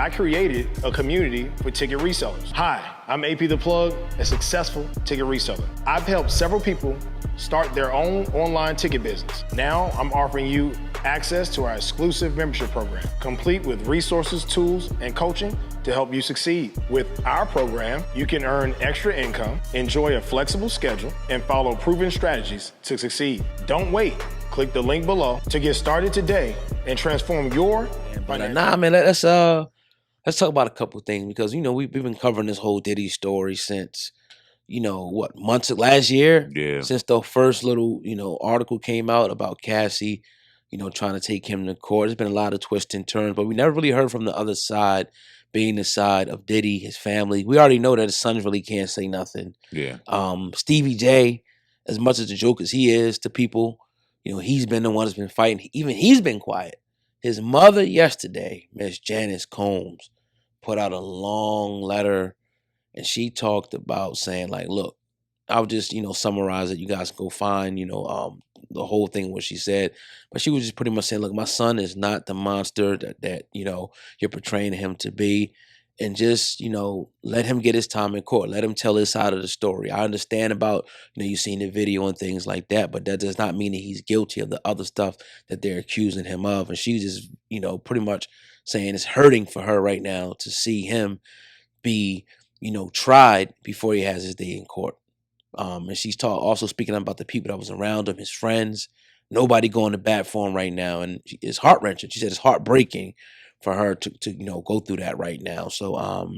I created a community for ticket resellers. Hi, I'm AP The Plug, a successful ticket reseller. I've helped several people start their own online ticket business. Now I'm offering you access to our exclusive membership program, complete with resources, tools, and coaching to help you succeed. With our program, you can earn extra income, enjoy a flexible schedule, and follow proven strategies to succeed. Don't wait. Click the link below to get started today and transform your financial. Nah, man, let's talk about a couple things because we've been covering this whole Diddy story since months of last year. Yeah. Since the first little article came out about Cassie, trying to take him to court. There's been a lot of twists and turns, but we never really heard from the other side, being the side of Diddy, his family. We already know that his sons really can't say nothing. Yeah. Stevie J, as much as a joke as he is to people, he's been the one that's been fighting. Even he's been quiet. His mother yesterday, Miss Janice Combs, put out a long letter, and she talked about saying, like, look, I'll just, summarize it. You guys can go find, the whole thing, what she said. But she was just pretty much saying, look, my son is not the monster that you're portraying him to be. And just, let him get his time in court. Let him tell his side of the story. I understand about, you've seen the video and things like that, but that does not mean that he's guilty of the other stuff that they're accusing him of. And she's just, pretty much saying it's hurting for her right now to see him be, tried before he has his day in court. And she's also speaking about the people that was around him, his friends, nobody going to bat for him right now. And it's heart-wrenching. She said it's heartbreaking for her to go through that right now. So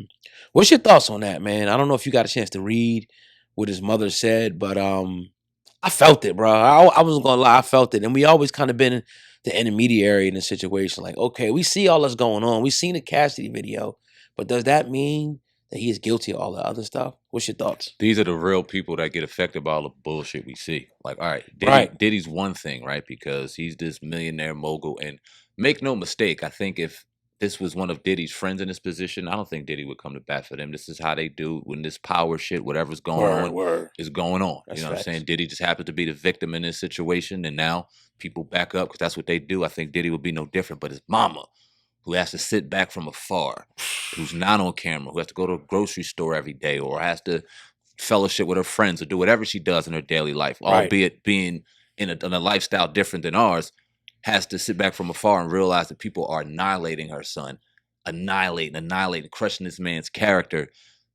what's your thoughts on that, man? I don't know if you got a chance to read what his mother said, but I felt it, bro. I wasn't gonna lie, I felt it. And we always kind of been the intermediary in the situation. Like, okay, we see all that's going on. We seen the Cassidy video, but does that mean that he is guilty of all the other stuff? What's your thoughts? These are the real people that get affected by all the bullshit we see. Like, all right, Diddy's one thing, right? Because he's this millionaire mogul. And make no mistake, I think if this was one of Diddy's friends in this position, I don't think Diddy would come to bat for them. This is how they do when this power shit, whatever's going on, is going on. That's what I'm saying? Diddy just happened to be the victim in this situation, and now people back up because that's what they do. I think Diddy would be no different. But his mama, who has to sit back from afar, who's not on camera, who has to go to a grocery store every day, or has to fellowship with her friends, or do whatever she does in her daily life, albeit being in a lifestyle different than ours, has to sit back from afar and realize that people are annihilating her son, annihilating, crushing this man's character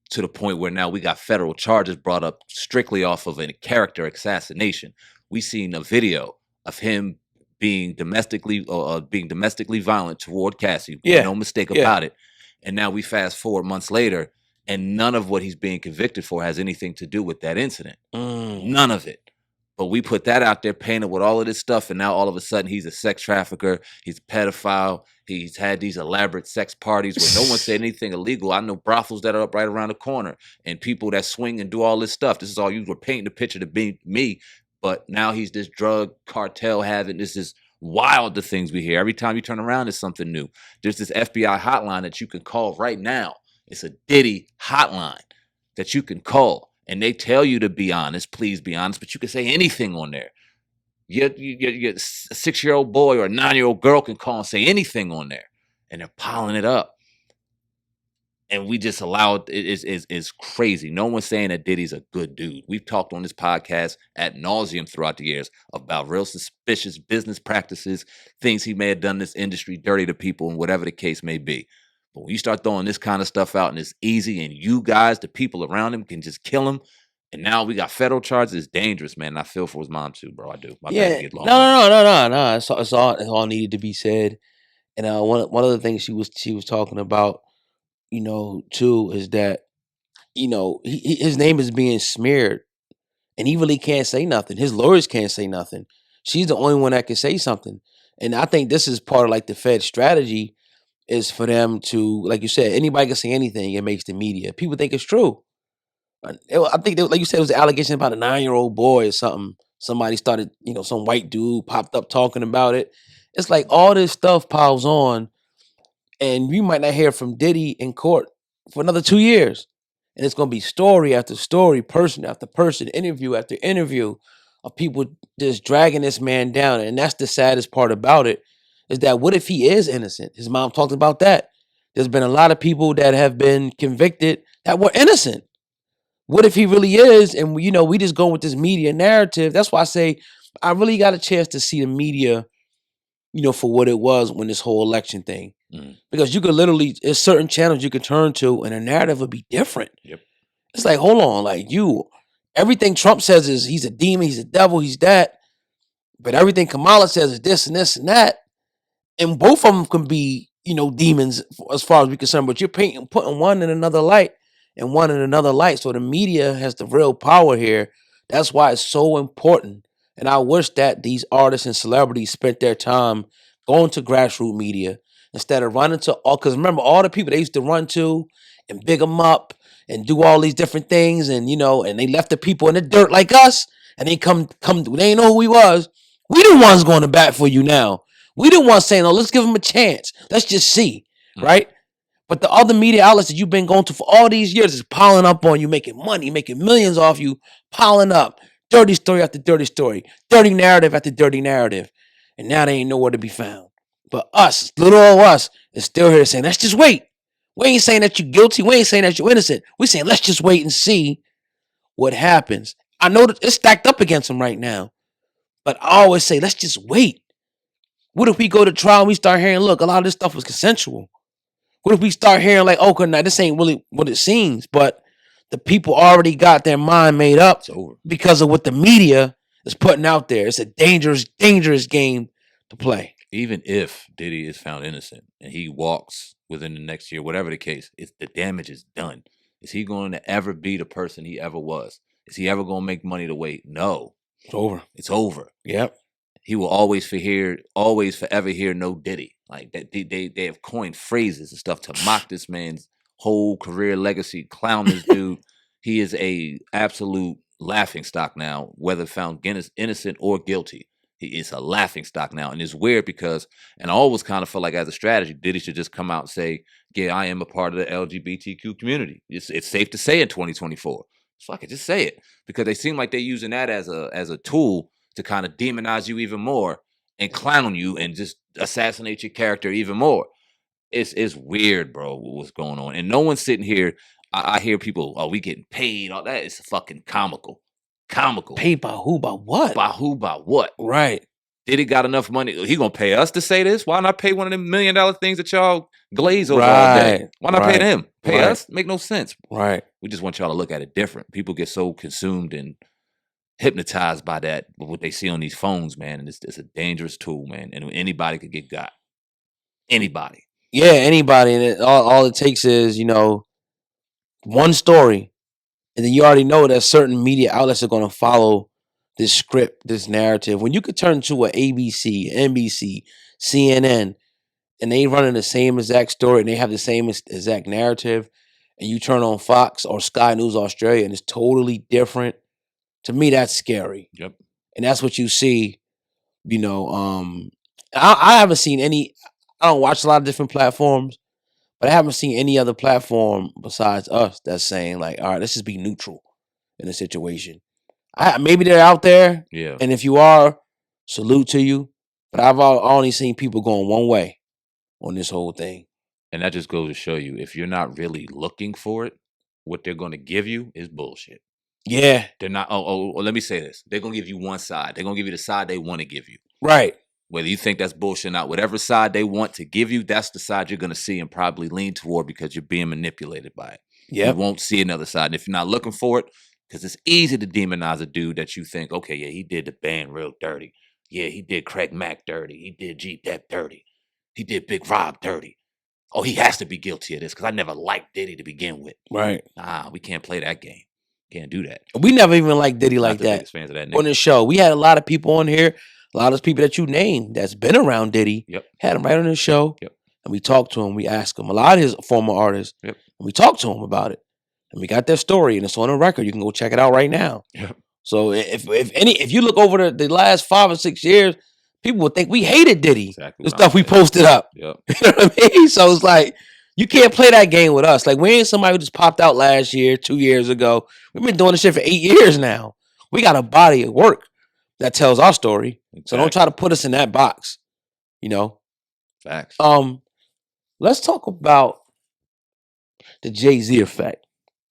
to the point where now we got federal charges brought up strictly off of a character assassination. We seen a video of him being domestically violent toward Cassie. Yeah. No mistake about it. And now we fast forward months later, and none of what he's being convicted for has anything to do with that incident. None of it. But we put that out there, painted with all of this stuff, and now all of a sudden he's a sex trafficker, he's a pedophile, he's had these elaborate sex parties where no one said anything illegal. I know brothels that are up right around the corner, and people that swing and do all this stuff. This is all you were painting the picture to be me, but now he's this drug cartel having. This is wild, the things we hear. Every time you turn around, there's something new. There's this FBI hotline that you can call right now. It's a Diddy hotline that you can call. And they tell you to be honest, please be honest, but you can say anything on there. Your 6-year-old boy or a 9-year-old girl can call and say anything on there. And they're piling it up. And we just allow it. It's crazy. No one's saying that Diddy's a good dude. We've talked on this podcast ad nauseum throughout the years about real suspicious business practices, things he may have done this industry dirty to people, and whatever the case may be. But when you start throwing this kind of stuff out and it's easy, and you guys, the people around him, can just kill him, and now we got federal charges, it's dangerous, man. And I feel for his mom too, bro. I do. No. It's all needed to be said. And one of the things she was talking about, too, is that his name is being smeared, and he really can't say nothing. His lawyers can't say nothing. She's the only one that can say something. And I think this is part of like the Fed strategy, is for them to, like you said, anybody can say anything. It makes the media. People think it's true. I think, like you said, it was an allegation about a 9-year-old boy or something. Somebody started, some white dude popped up talking about it. It's like all this stuff piles on, and you might not hear from Diddy in court for another 2 years. And it's going to be story after story, person after person, interview after interview of people just dragging this man down. And that's the saddest part about it, is that what if he is innocent? His mom talked about that. There's been a lot of people that have been convicted that were innocent. What if he really is? And we just go with this media narrative. That's why I say I really got a chance to see the media, for what it was when this whole election thing. Because you could literally, there's certain channels you could turn to and the narrative would be different. Yep. It's like, hold on, like everything Trump says is he's a demon, he's a devil, he's that. But everything Kamala says is this and this and that. And both of them can be, demons as far as we're concerned. But you're putting one in another light and one in another light. So the media has the real power here. That's why it's so important. And I wish that these artists and celebrities spent their time going to grassroots media instead of running to all. Because remember, all the people they used to run to and big them up and do all these different things. And, and they left the people in the dirt like us. And they come, they ain't know who we was. We the ones going to bat for you now. We the ones saying, oh, let's give them a chance. Let's just see, right? But the other media outlets that you've been going to for all these years is piling up on you, making money, making millions off you, piling up. Dirty story after dirty story. Dirty narrative after dirty narrative. And now they ain't nowhere to be found. But us, little old us, is still here saying, let's just wait. We ain't saying that you're guilty. We ain't saying that you're innocent. We're saying, let's just wait and see what happens. I know that it's stacked up against them right now. But I always say, let's just wait. What if we go to trial and we start hearing, look, a lot of this stuff was consensual? What if we start hearing like, okay, now this ain't really what it seems, but the people already got their mind made up because of what the media is putting out there. It's a dangerous, dangerous game to play. Even if Diddy is found innocent and he walks within the next year, whatever the case, the damage is done. Is he going to ever be the person he ever was? Is he ever going to make money to wait? No. It's over. It's over. Yep. He will always forever hear no Diddy. Like that, they have coined phrases and stuff to mock this man's whole career legacy, clown this dude. He is a absolute laughingstock now, whether found innocent or guilty. He is a laughingstock now, and it's weird because, and I always kind of feel like as a strategy, Diddy should just come out and say, "Yeah, I am a part of the LGBTQ community." It's safe to say in 2024. Fuck it, just say it, because they seem like they're using that as a tool to kind of demonize you even more and clown you and just assassinate your character even more. It's weird, bro, what's going on. And no one's sitting here. I hear people, oh, we getting paid. All that is fucking comical. Comical. Paid by who? By what? By who? By what? Right. Diddy got enough money? He gonna pay us to say this? Why not pay one of them $1 million things that y'all glaze over all day? Why not pay them? Pay us? Make no sense. Right. We just want y'all to look at it different. People get so consumed and hypnotized by that, what they see on these phones, man. And it's a dangerous tool, man. And anybody could get got. Anybody. Yeah, anybody. And all it takes is, one story. And then you already know that certain media outlets are going to follow this script, this narrative. When you could turn to an ABC, NBC, CNN, and they running the same exact story and they have the same exact narrative, and you turn on Fox or Sky News Australia and it's totally different, to me, that's scary. Yep. And that's what you see, I haven't seen any, I don't watch a lot of different platforms, but I haven't seen any other platform besides us that's saying like, all right, let's just be neutral in the situation. Maybe they're out there. Yeah. And if you are, salute to you. But I've only seen people going one way on this whole thing. And that just goes to show you, if you're not really looking for it, what they're going to give you is bullshit. Yeah. They're not, let me say this. They're going to give you one side. They're going to give you the side they want to give you. Right. Whether you think that's bullshit or not, whatever side they want to give you, that's the side you're going to see and probably lean toward because you're being manipulated by it. Yep. You won't see another side. And if you're not looking for it, because it's easy to demonize a dude that you think, okay, yeah, he did the band real dirty. Yeah, he did Craig Mack dirty. He did G-Dep dirty. He did Big Rob dirty. Oh, he has to be guilty of this because I never liked Diddy to begin with. Right. Nah, we can't play that game. Can't do that. We never even liked Diddy like the that. biggest fans of that On the show. We had a lot of people on here, a lot of people that you named that's been around Diddy. Yep. Had him right on the show. Yep. And we talked to him. We asked him. A lot of his former artists. Yep. And we talked to him about it. And we got their story, and it's on the record. You can go check it out right now. Yep. So if you look over the last 5 or 6 years, people would think we hated Diddy. Exactly the stuff we posted up. Yep. You know what I mean? So it's like, you can't play that game with us. Like, we ain't somebody who just popped out last year, 2 years ago. We've been doing this shit for 8 years now. We got a body of work that tells our story. Exactly. So don't try to put us in that box. Facts. Let's talk about the Jay-Z effect.